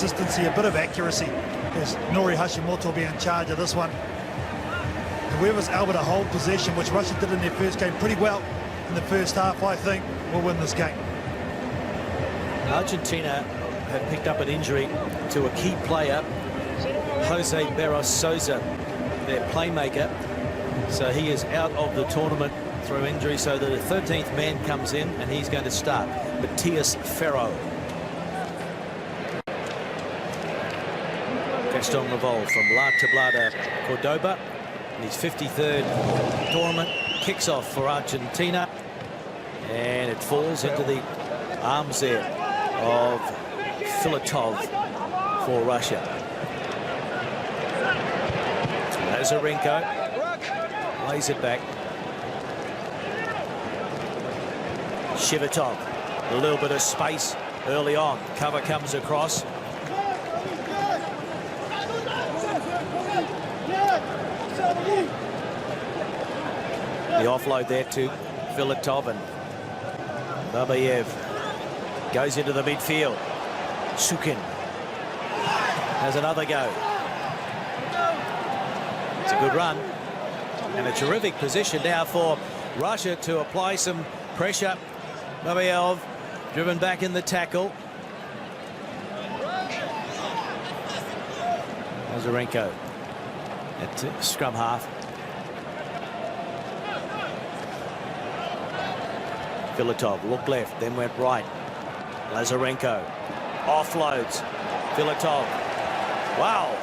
consistency, a bit of accuracy, as Nori Hashimoto will be in charge of this one. Whoever's able to hold possession, which Russia did in their first game pretty well in the first half, I think will win this game. Argentina have picked up an injury to a key player, Jose Barros Souza, their playmaker. So he is out of the tournament through injury, so the 13th man comes in and he's going to start, Matias Ferro. Gaston Revol from La Tablada, Cordoba, in his 53rd tournament, kicks off for Argentina, and it falls into the arms there of Filatov for Russia. Lazarenko lays it back. Shivitov, a little bit of space early on. Cover comes across. The offload there to Filatov, and Babayev goes into the midfield. Sukin has another go. It's a good run and a terrific position now for Russia to apply some pressure. Babayev driven back in the tackle. Lazarenko at scrum half. Filatov looked left, then went right. Lazarenko offloads. Filatov. Wow,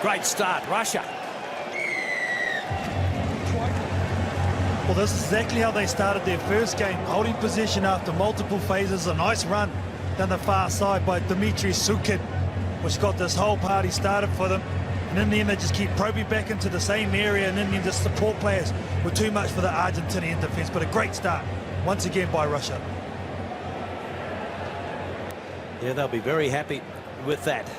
great start, Russia. Well, this is exactly how they started their first game, holding possession after multiple phases. A nice run down the far side by Dmitry Sukin, which got this whole party started for them. And in the end, they just keep probing back into the same area, and in the end, the support players were too much for the Argentinian defense. But a great start once again by Russia. Yeah, they'll be very happy with that.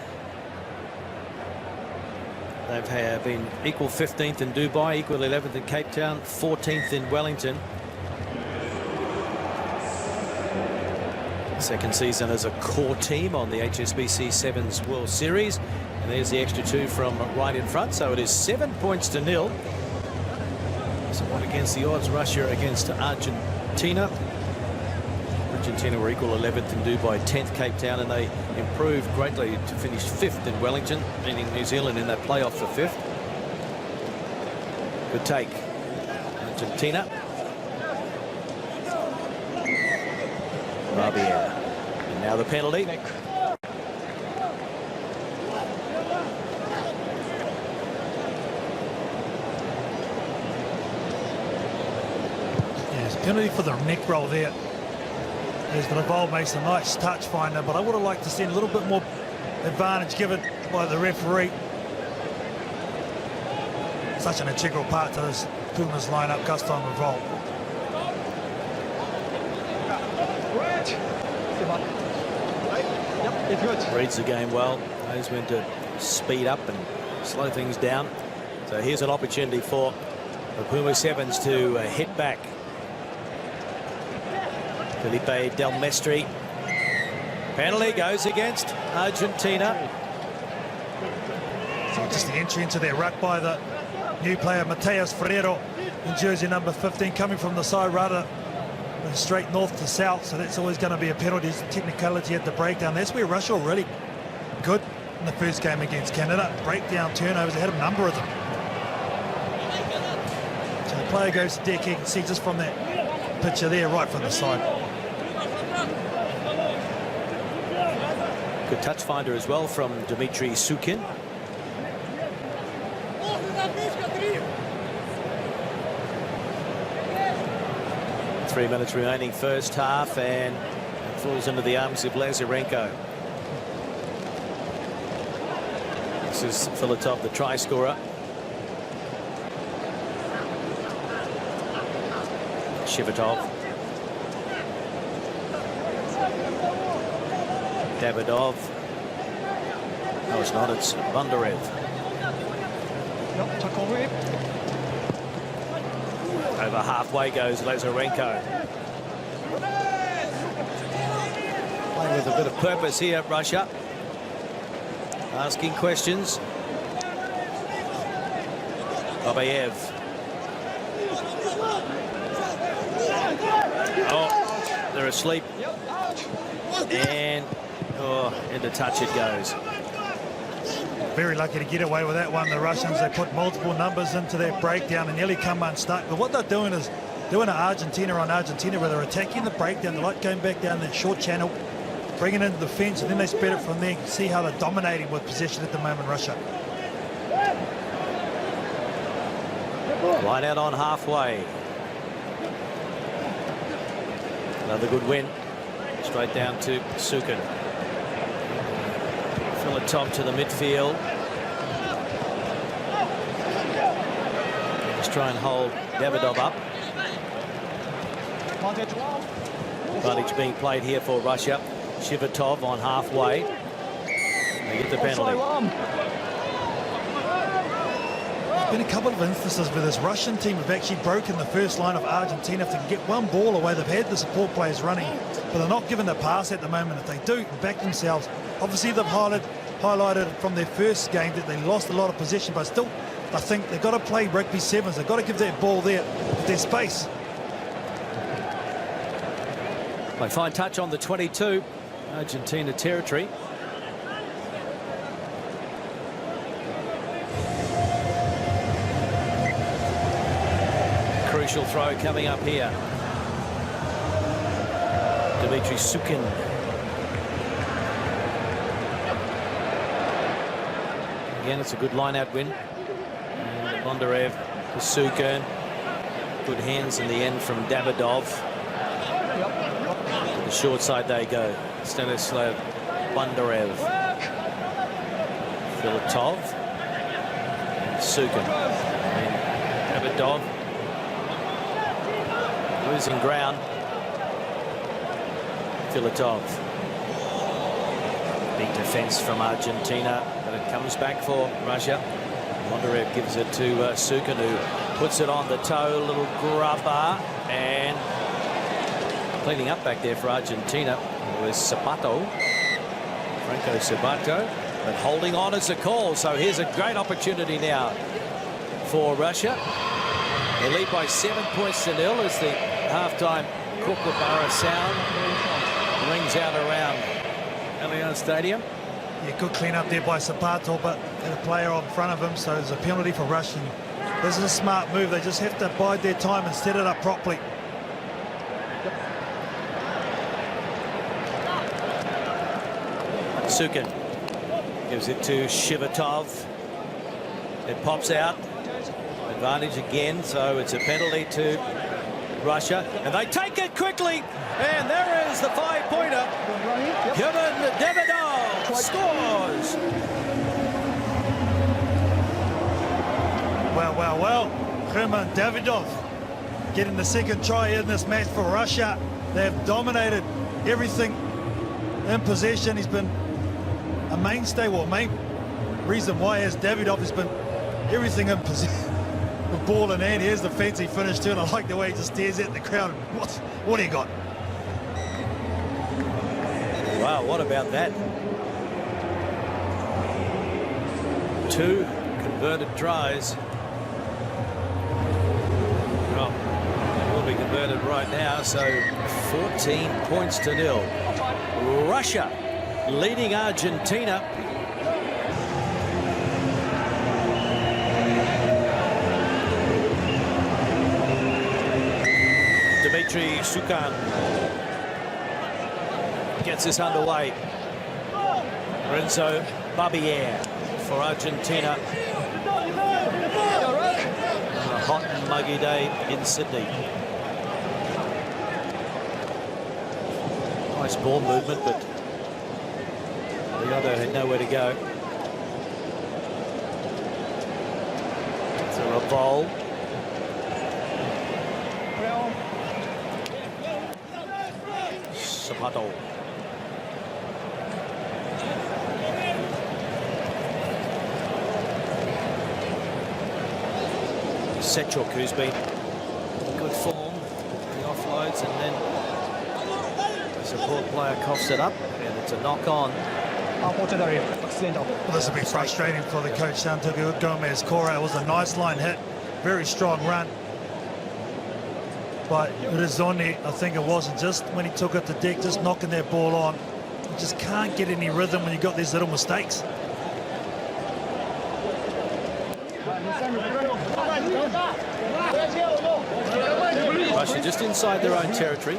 They've been equal 15th in Dubai, equal 11th in Cape Town, 14th in Wellington. Second season as a core team on the HSBC Sevens World Series. And there's the extra 2 from right in front. So it is 7 points to 0. Somewhat against the odds, Russia against Argentina. Argentina were equal 11th in Dubai, 10th Cape Town, and they improved greatly to finish 5th in Wellington, meaning New Zealand in that playoff for 5th. Good take, Argentina. Rabia. And now the penalty. Yes, penalty for the neck roll there. As Revol makes a nice touch finder, but I would have liked to see a little bit more advantage given by the referee. Such an integral part to this Pumas lineup, Gaston Revol. Reads the game well, knows when to speed up and slow things down. So here's an opportunity for the Puma Sevens to hit back. Felipe Del Mestre. Penalty goes against Argentina. So just the entry into their ruck by the new player Mateus Ferreiro in jersey number 15, coming from the side rather than straight north to south. So that's always going to be a penalty. Technicality at the breakdown. That's where Russia really good in the first game against Canada. Breakdown turnovers, they had a number of them. So the player goes to deck. You can see just from that picture there, right from the side. Good touch finder as well from Dmitry Sukin. Three minutes remaining first half, and it falls into the arms of Lazarenko. This is Filatov, the try scorer. Shivitov. Davidov. No, it's not. It's Bondarev. Over halfway goes Lazarenko. Playing with a bit of purpose here, Russia. asking questions. Babayev. Oh, they're asleep. And into touch it goes. Very lucky to get away with that one. The Russians, they put multiple numbers into their breakdown and nearly come unstuck. But what they're doing is doing an Argentina on Argentina, where they're attacking the breakdown. They like going back down that short channel, bringing it into the fence, and then they spread it from there. You can see how they're dominating with possession at the moment, Russia. Line out on halfway. Another good win. Straight down to Sukin. Fill it top to the midfield. Just try and hold Davidov up. Advantage being played here for Russia. Shivatov on halfway. They get the penalty. There's been a couple of instances where this Russian team have actually broken the first line of Argentina. If they can get one ball away, they've had the support players running, but they're not given the pass at the moment. If they do back themselves, obviously they've highlighted from their first game that they lost a lot of possession, but still, I think they've got to play rugby sevens. They've got to give that ball there with their space. They find touch on the 22, Argentina territory. Crucial throw coming up here. Dmitry Sukin. Again, it's a good line-out win. And Bondarev to Sukin. Good hands in the end from Davidov. To the short side they go. Stanislav Bondarev. Filatov. And Sukin. And Davidov. Losing ground. Filatov. Big defence from Argentina, but it comes back for Russia. Bondarev gives it to Sukin, who puts it on the toe. Little grubber, and cleaning up back there for Argentina was Sabato. Franco Sabato, but holding on is a call. So here's a great opportunity now for Russia. They lead by 7 points to 0 as the halftime Kookaburra sound rings out around Allianz Stadium. Yeah, good clean up there by Sabato, but a player in front of him, so there's a penalty for Russia. This is a smart move. They just have to bide their time and set it up properly. Sukin gives it to Shivatov. It pops out. Advantage again, so it's a penalty to Russia, and they take it quickly, and there is the 5-pointer. Kevin Davidov scores. Well, Herman Davidov getting the second try in this match for Russia. They've dominated everything in possession. He's been a mainstay, well, main reason why is Davidov has been everything in possession. The ball in hand. Here's the fancy finish too, and I like the way he just stares at the crowd. What do you got? Wow, what about that? 2 converted tries. Well, will be converted right now, so 14 points to 0. Russia leading Argentina. Dmitry Sukin gets this underway. Renzo Babayev for Argentina. On a hot and muggy day in Sydney. Nice ball movement, but the other had nowhere to go. It's a revolt. Sabato. Sechuk, who's been in good form, the offloads, and then the support player coughs it up, and it's a knock on Unfortunately, accidental. Well, this will be frustrating for the coach, Santiago Gomez. Cora, it was a nice line hit, very strong run. But Rizzoni, I think it was, and just when he took it to deck, just knocking that ball on. You just can't get any rhythm when you got these little mistakes. Russia just inside their own territory.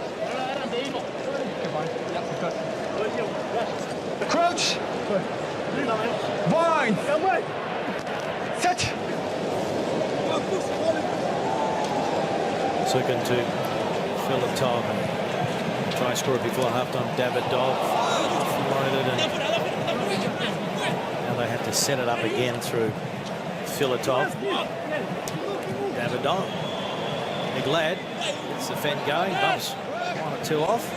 Crouch. Bind. Set. Second to Filatov. Try scorer before halftime. Davidov floated, and now they have to set it up again through Filatov. Davidov. Big lad. Gets the fend going. Bumps 1 or 2 off.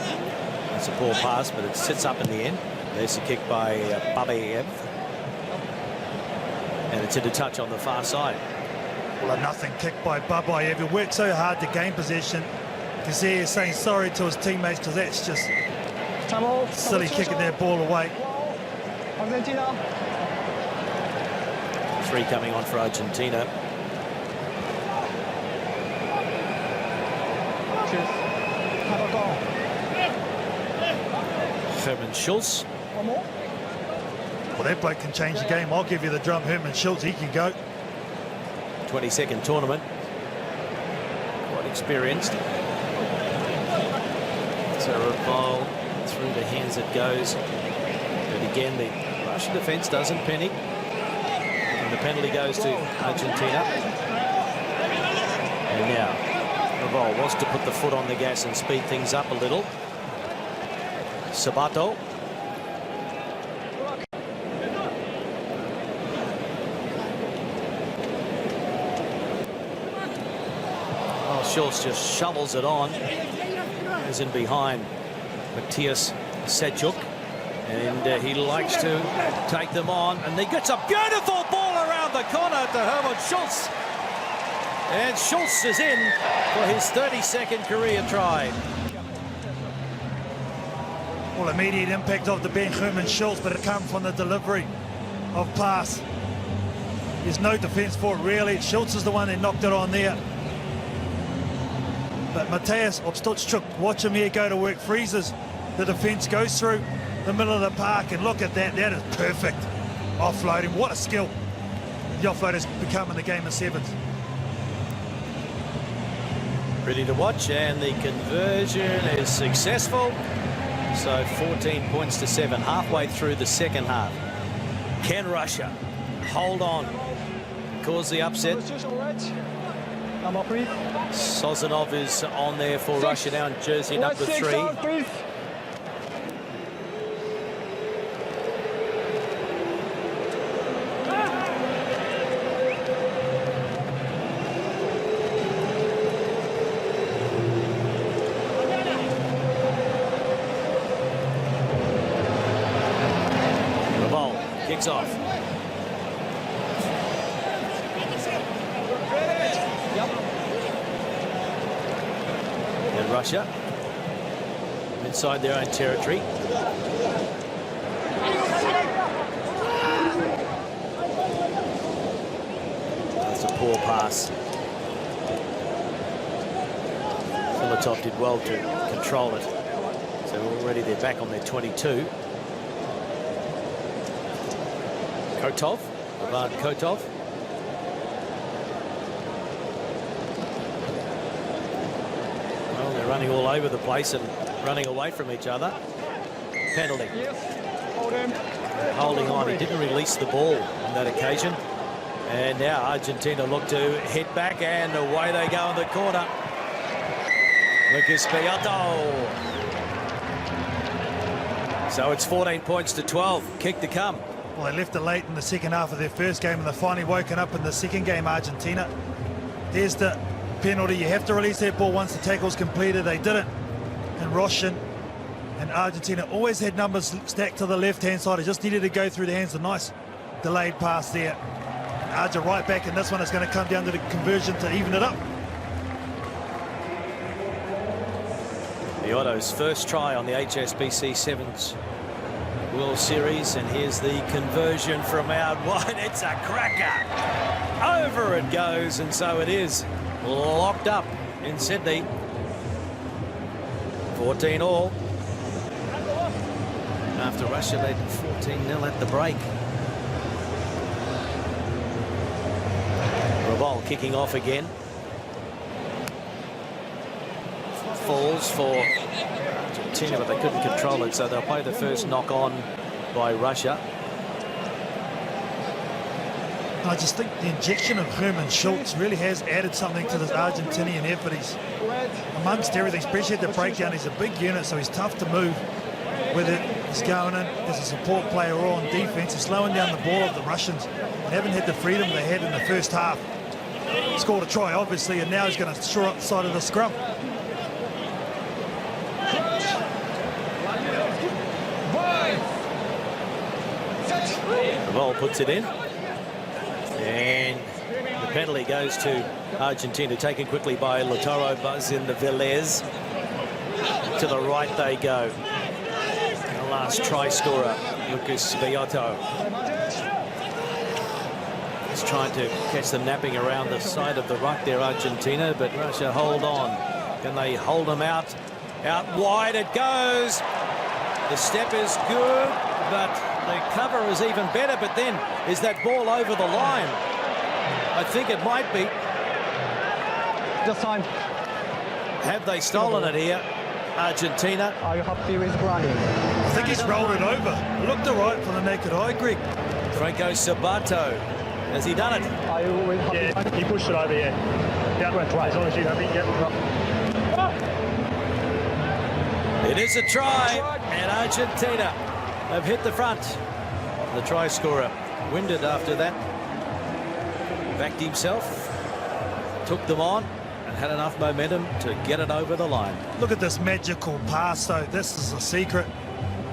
That's a poor pass, but it sits up in the end. There's a kick by Babayev. And it's into touch on the far side. Well, a nothing kick by Babayev. He worked so hard to gain possession. You can see he's saying sorry to his teammates because that's just silly kicking their ball away. Argentina. 3 coming on for Argentina. Have a goal. Herman Schultz. One more. Well, that bloke can change the game. I'll give you the drum. Herman Schultz, he can go. 22nd tournament. Quite experienced. So Raval, through the hands it goes. But again, the Russian defence doesn't panic. And the penalty goes to Argentina. And now Raval wants to put the foot on the gas and speed things up a little. Sabato. Schultz just shovels it on, as in behind Matthias Sechuk, and he likes to take them on, and he gets a beautiful ball around the corner to Herman Schultz, and Schultz is in for his 32nd career try. Well, immediate impact of the bench, Herman Schultz, but it comes from the delivery of pass. There's no defence for it, really. Schultz is the one that knocked it on there. But Matthias Obstutschuk, watch him here go to work, freezes. The defence goes through the middle of the park, and look at that. That is perfect. Offloading, what a skill. The offload has become in the game of sevens. Pretty to watch, and the conversion is successful. So 14 points to 7, halfway through the second half. Can Russia hold on, cause the upset? Number 3. Sozanov is on there for Russia now in jersey number 3. Raval kicks off. Russia inside their own territory. That's a poor pass. Filatov did well to control it. So already they're back on their 22. Kotov, Ivan Kotov. Running all over the place and running away from each other. Penalty. Holding on. He didn't release the ball on that occasion. And now Argentina look to hit back, and away they go in the corner. Lucas Beato. So it's 14 points to 12. Kick to come. Well, they left it late in the second half of their first game, and they've finally woken up in the second game, Argentina. There's the penalty. You have to release that ball once the tackle's completed. They didn't. And Russian and Argentina always had numbers stacked to the left-hand side. It just needed to go through the hands. A nice delayed pass there. Arja right back, and this one is going to come down to the conversion to even it up. The Otto's first try on the HSBC Sevens World Series, and here's the conversion from out wide. It's a cracker. Over it goes, and so it is locked up in Sydney. 14 all. After Russia led 14-0 at the break. Rugby kicking off again. Falls for Argentina, but they couldn't control it, so they'll play the first knock on by Russia. I just think the injection of Herman Schultz really has added something to this Argentinian effort. He's amongst everything, especially at the breakdown. He's a big unit, so he's tough to move with it. He's going in as a support player or on defense. He's slowing down the ball of the Russians and haven't had the freedom they had in the first half. Scored a try, obviously, and now he's going to shore up the side of the scrum. The ball puts it in. And the penalty goes to Argentina, taken quickly by Lautaro Buzz in the Velez. To the right they go. The last try scorer, Lucas Beato. He's trying to catch them napping around the side of the ruck there, Argentina, but Russia hold on. Can they hold them out? Out wide it goes. The step is good, but the cover is even better. But then, is that ball over the line? I think it might be. Just time. Have they stolen it here, Argentina? Are you happy with grounding? I think he's rolled it over. It looked all right from the naked eye, Greg. Franco Sabato. Has he done it? Are you with happy? Yeah, he pushed it over, yeah. Yeah, went twice. As long as you happy, yeah. It is a try, and Argentina have hit the front. The try scorer winded after that. Backed himself, took them on, and had enough momentum to get it over the line. Look at this magical pass, though. This is the secret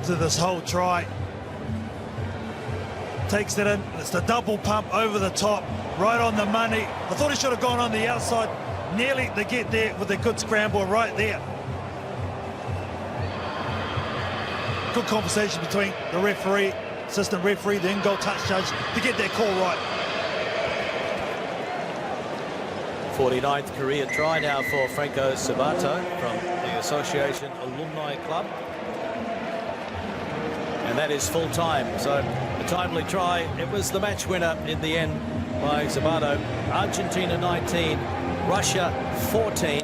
to this whole try. Takes it in. It's the double pump over the top, right on the money. I thought he should have gone on the outside. Nearly to get there with a good scramble right there. Good conversation between the referee, assistant referee, the in-goal touch judge to get that call right. 49th career try now for Franco Sabato from the Association Alumni Club. And that is full time, so a timely try. It was the match winner in the end by Sabato. Argentina 19, Russia 14.